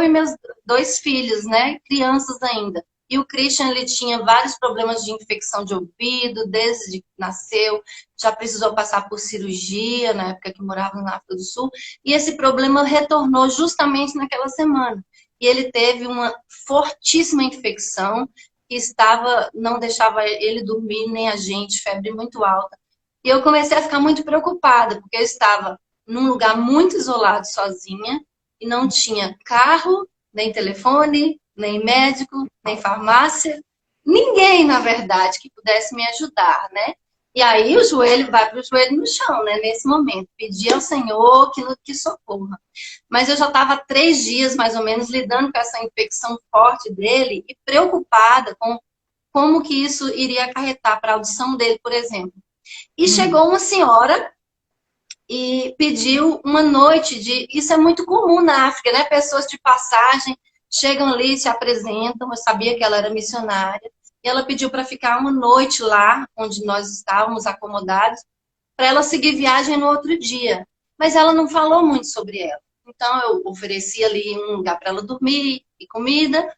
S2: e meus 2 filhos, né, crianças ainda. E o Christian, ele tinha vários problemas de infecção de ouvido, desde que nasceu, já precisou passar por cirurgia, na época que morava na África do Sul, e esse problema retornou justamente naquela semana. E ele teve uma fortíssima infecção, que não deixava ele dormir, nem a gente, febre muito alta. E eu comecei a ficar muito preocupada, porque eu estava num lugar muito isolado, sozinha, e não tinha carro, nem telefone, nem médico, nem farmácia, ninguém, na verdade, que pudesse me ajudar, né? E aí o joelho vai para o joelho no chão, né? Nesse momento, pedir ao Senhor que socorra. Mas eu já estava há 3 dias, mais ou menos, lidando com essa infecção forte dele e preocupada com como que isso iria acarretar para a audição dele, por exemplo. E chegou uma senhora e pediu uma noite de... Isso é muito comum na África, né? Pessoas de passagem chegam ali, se apresentam. Eu sabia que ela era missionária. E ela pediu para ficar uma noite lá, onde nós estávamos acomodados, para ela seguir viagem no outro dia. Mas ela não falou muito sobre ela. Então, eu ofereci ali um lugar para ela dormir e comida.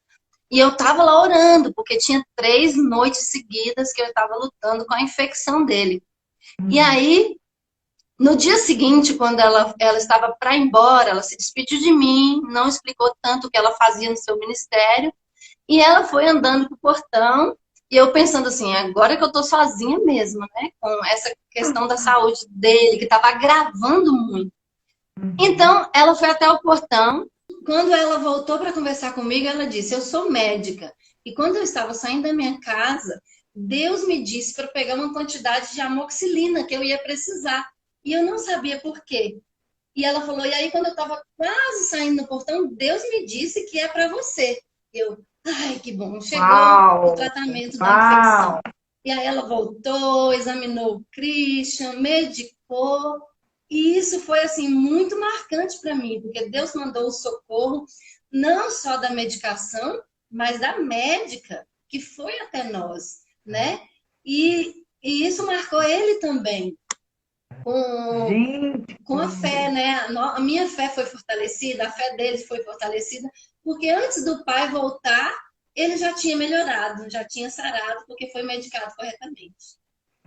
S2: E eu estava lá orando, porque tinha 3 noites seguidas que eu estava lutando com a infecção dele. E aí, no dia seguinte, quando ela estava para ir embora, ela se despediu de mim, não explicou tanto o que ela fazia no seu ministério, e ela foi andando pro portão, e eu pensando assim, agora que eu tô sozinha mesmo, né? Com essa questão da saúde dele, que estava agravando muito. Então, ela foi até o portão. Quando ela voltou para conversar comigo, ela disse, eu sou médica. E quando eu estava saindo da minha casa, Deus me disse para pegar uma quantidade de amoxicilina que eu ia precisar. E eu não sabia por quê. E ela falou, e aí quando eu estava quase saindo no portão, Deus me disse que é para você. Eu, ai, que bom, chegou o
S1: Uau!
S2: tratamento da
S1: Uau!
S2: infecção. E aí ela voltou, examinou o Christian, medicou, e isso foi assim muito marcante para mim, porque Deus mandou o socorro não só da medicação, mas da médica que foi até nós, né? E isso marcou ele também, com,
S1: Gente, que
S2: com a fé,
S1: lindo!
S2: né? A minha fé foi fortalecida, a fé deles foi fortalecida, porque antes do pai voltar, ele já tinha melhorado, já tinha sarado, porque foi medicado corretamente.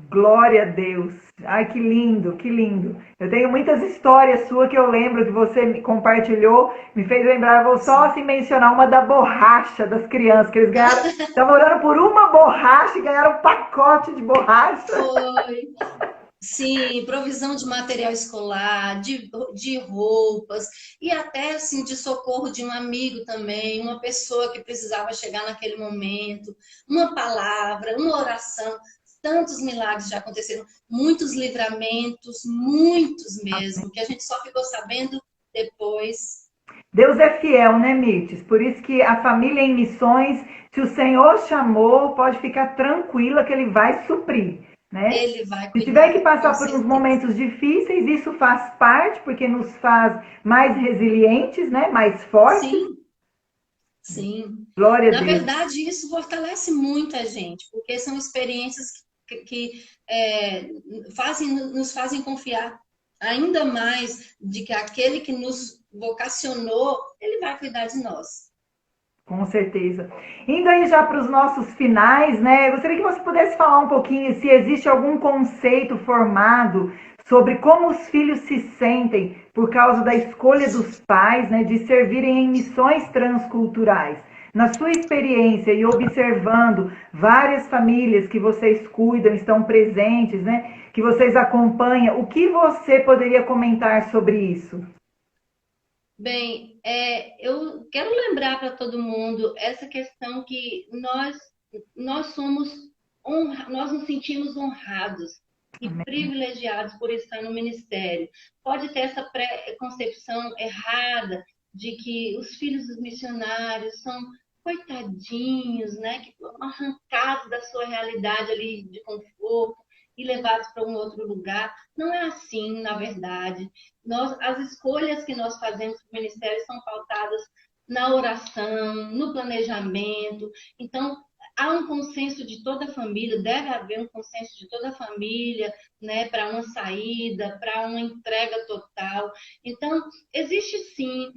S1: Glória a Deus. Ai, que lindo, que lindo. Eu tenho muitas histórias suas que eu lembro que você me compartilhou, me fez lembrar. Eu vou só
S2: Sim.
S1: assim mencionar uma da borracha das crianças, que eles ganharam, estavam orando por uma borracha e ganharam um pacote de borracha.
S2: Foi. Sim, provisão de material escolar, de roupas e até assim de socorro de um amigo também, uma pessoa que precisava chegar naquele momento, uma palavra, uma oração. Tantos milagres já aconteceram, muitos livramentos, muitos mesmo, que a gente só ficou sabendo depois.
S1: Deus é fiel, né, Mirtes? Por isso que a família em missões, se o Senhor chamou, pode ficar tranquila que Ele vai suprir, né?
S2: Ele vai
S1: Se tiver que
S2: cuidar, com
S1: passar por uns
S2: certeza.
S1: momentos difíceis, isso faz parte, porque nos faz mais resilientes, né? Mais fortes.
S2: Sim, sim.
S1: Glória a
S2: Na
S1: Deus.
S2: verdade, isso fortalece muito a gente, porque são experiências que nos fazem confiar ainda mais de que aquele que nos vocacionou, ele vai cuidar de nós.
S1: Com certeza. Indo aí já para os nossos finais, né? Eu gostaria que você pudesse falar um pouquinho se existe algum conceito formado sobre como os filhos se sentem por causa da escolha dos pais, né, de servirem em missões transculturais. Na sua experiência e observando várias famílias que vocês cuidam, estão presentes, né, que vocês acompanham, o que você poderia comentar sobre isso?
S2: Bem, eu quero lembrar para todo mundo essa questão que nós somos nós nos sentimos honrados e
S1: Amém.
S2: privilegiados por estar no ministério. Pode ter essa concepção errada de que os filhos dos missionários são coitadinhos, né, que foram arrancados da sua realidade ali de conforto e levados para um outro lugar. Não é assim, na verdade. As escolhas que nós fazemos para o ministério são pautadas na oração, no planejamento. Então, há um consenso de toda a família, deve haver um consenso de toda a família, né, para uma saída, para uma entrega total. Então, existe sim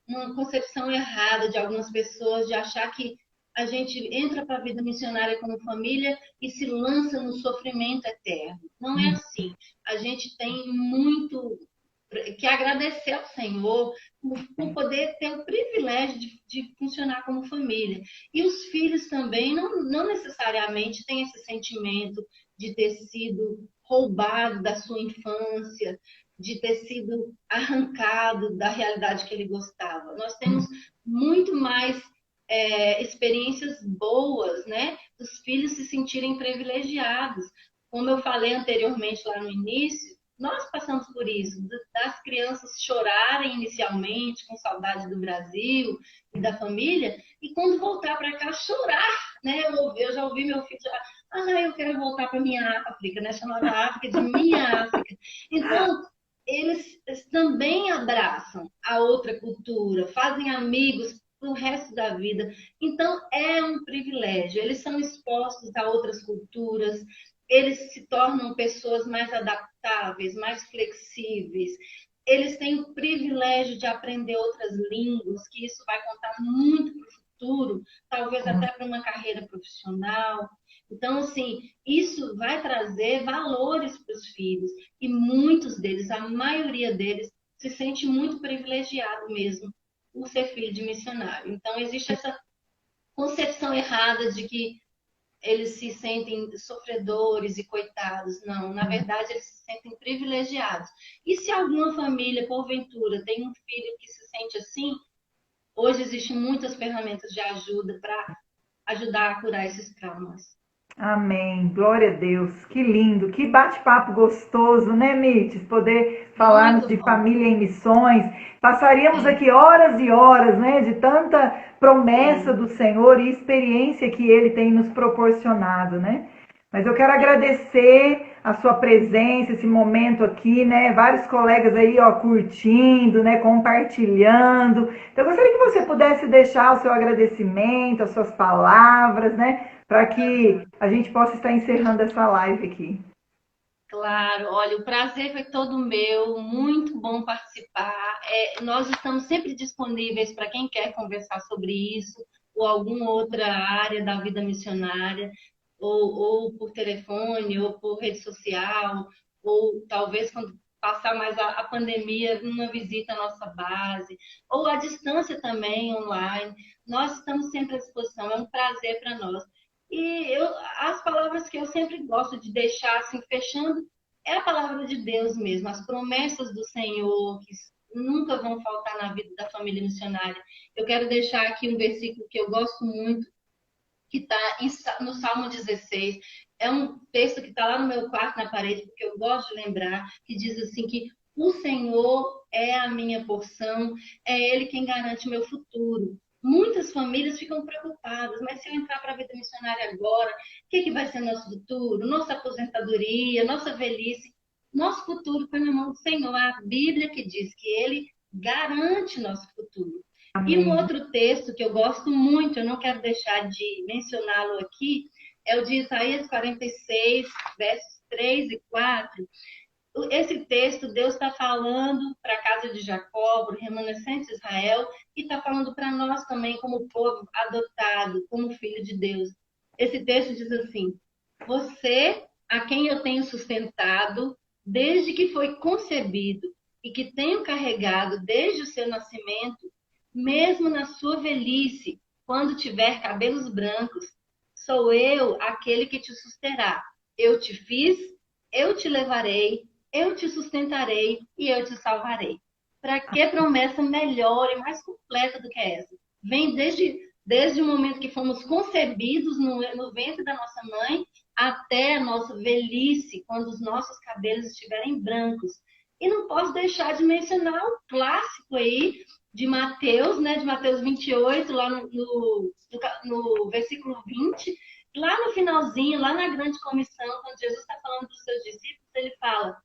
S2: uma concepção errada de algumas pessoas de achar que a gente entra para a vida missionária como família e se lança no sofrimento eterno. Não é assim. A gente tem muito que agradecer ao Senhor por poder ter o privilégio de funcionar como família. E os filhos também não necessariamente têm esse sentimento de ter sido roubado da sua infância, de ter sido arrancado da realidade que ele gostava. Nós temos muito mais experiências boas, né? Dos filhos se sentirem privilegiados. Como eu falei anteriormente lá no início, nós passamos por isso, das crianças chorarem inicialmente com saudade do Brasil e da família, e quando voltar para cá chorar, né? Eu já ouvi meu filho chorar, eu quero voltar para minha África, né? Chamava África de minha África. Então, eles também abraçam a outra cultura, fazem amigos para o resto da vida. Então, é um privilégio. Eles são expostos a outras culturas, eles se tornam pessoas mais adaptáveis, mais flexíveis. Eles têm o privilégio de aprender outras línguas, que isso vai contar muito para o futuro, talvez até para uma carreira profissional. Então, assim, isso vai trazer valores para os filhos. E muitos deles, a maioria deles, se sente muito privilegiado mesmo por ser filho de missionário. Então, existe essa concepção errada de que eles se sentem sofredores e coitados. Não, na verdade, eles se sentem privilegiados. E se alguma família, porventura, tem um filho que se sente assim, hoje existem muitas ferramentas de ajuda para ajudar a curar esses traumas.
S1: Amém. Glória a Deus. Que lindo, que bate-papo gostoso, né, Mites? Poder falarmos
S2: Muito
S1: de
S2: bom.
S1: família em missões. Passaríamos
S2: É,
S1: aqui horas e horas, né, de tanta promessa
S2: sim,
S1: do Senhor e experiência que Ele tem nos proporcionado, né? Mas eu quero
S2: sim.
S1: agradecer a sua presença, esse momento aqui, né? Vários colegas aí, ó, curtindo, né? Compartilhando. Então, eu gostaria que você pudesse deixar o seu agradecimento, as suas palavras, né? Para que a gente possa estar encerrando essa live aqui.
S2: Claro, olha, o prazer foi todo meu, muito bom participar. Nós estamos sempre disponíveis para quem quer conversar sobre isso, ou alguma outra área da vida missionária, ou por telefone, ou por rede social, ou talvez quando passar mais a pandemia, uma visita à nossa base, ou à distância também, online. Nós estamos sempre à disposição, é um prazer para nós. As palavras que eu sempre gosto de deixar assim, fechando, é a palavra de Deus mesmo, as promessas do Senhor, que nunca vão faltar na vida da família missionária. Eu quero deixar aqui um versículo que eu gosto muito, que está no Salmo 16. É um texto que está lá no meu quarto, na parede, porque eu gosto de lembrar, que diz assim que o Senhor é a minha porção, é Ele quem garante meu futuro. Muitas famílias ficam preocupadas, mas se eu entrar para a vida missionária agora, o que vai ser nosso futuro? Nossa aposentadoria, nossa velhice? Nosso futuro foi na mão do Senhor. A Bíblia que diz que Ele garante nosso futuro. E um
S1: Amém.
S2: outro texto que eu gosto muito, eu não quero deixar de mencioná-lo aqui, é o de Isaías 46, versos 3 e 4. Esse texto, Deus está falando para a casa de Jacó, para o remanescente de Israel, e está falando para nós também, como povo adotado, como filho de Deus. Esse texto diz assim: Você, a quem eu tenho sustentado desde que foi concebido e que tenho carregado desde o seu nascimento, mesmo na sua velhice, quando tiver cabelos brancos, sou eu aquele que te susterá. Eu te fiz, eu te levarei, eu te sustentarei e eu te salvarei. Para que promessa melhor e mais completa do que essa? Vem desde o momento que fomos concebidos no ventre da nossa mãe até a nossa velhice, quando os nossos cabelos estiverem brancos. E não posso deixar de mencionar o clássico aí de Mateus, né, de Mateus 28, lá no versículo 20, lá no finalzinho, lá na grande comissão, quando Jesus está falando dos seus discípulos, ele fala: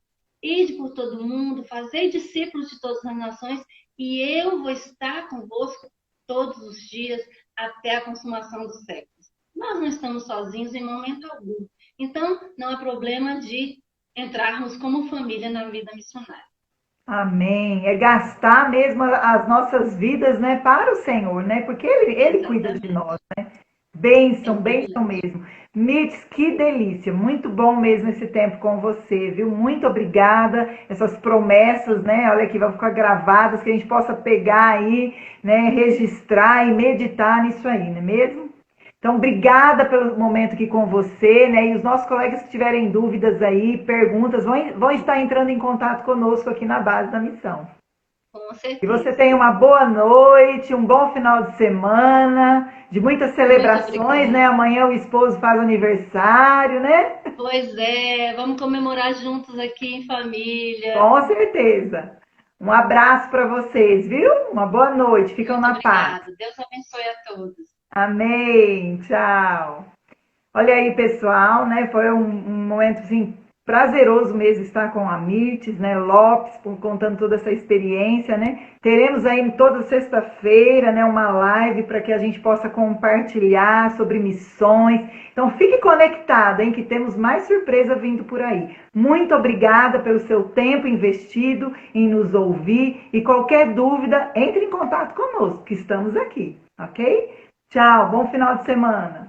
S2: Ide por todo mundo, fazei discípulos de todas as nações, e eu vou estar convosco todos os dias até a consumação dos séculos. Nós não estamos sozinhos em momento algum. Então, não há problema de entrarmos como família na vida missionária.
S1: Amém. É gastar mesmo as nossas vidas, né, para o Senhor, né? Porque Ele cuida de
S2: Exatamente.
S1: nós. Bênção,
S2: É um
S1: bênção
S2: privilégio.
S1: mesmo. Mitz, que delícia. Muito bom mesmo esse tempo com você, viu? Muito obrigada. Essas promessas, né? Olha aqui, vão ficar gravadas, que a gente possa pegar aí, né? Registrar e meditar nisso aí, não é mesmo? Então, obrigada pelo momento aqui com você, né? E os nossos colegas que tiverem dúvidas aí, perguntas, vão estar entrando em contato conosco aqui na base da missão.
S2: Com
S1: Que você
S2: certeza.
S1: tenha uma boa noite, um bom final de semana, de muitas
S2: Muito
S1: celebrações, né?
S2: obrigada.
S1: Amanhã o esposo faz aniversário, né?
S2: Pois é, vamos comemorar juntos aqui em família.
S1: Com certeza. Um abraço para vocês, viu? Uma boa noite. Ficam
S2: Muito
S1: na paz.
S2: obrigada. Deus abençoe a todos.
S1: Amém. Tchau. Olha aí, pessoal, né? Foi um momento assim, prazeroso mesmo estar com a Mirtes, né? Lopes, contando toda essa experiência, né? Teremos aí toda sexta-feira, né? Uma live para que a gente possa compartilhar sobre missões. Então fique conectado, hein? Que temos mais surpresa vindo por aí. Muito obrigada pelo seu tempo investido em nos ouvir e qualquer dúvida, entre em contato conosco, que estamos aqui, ok? Tchau, bom final de semana.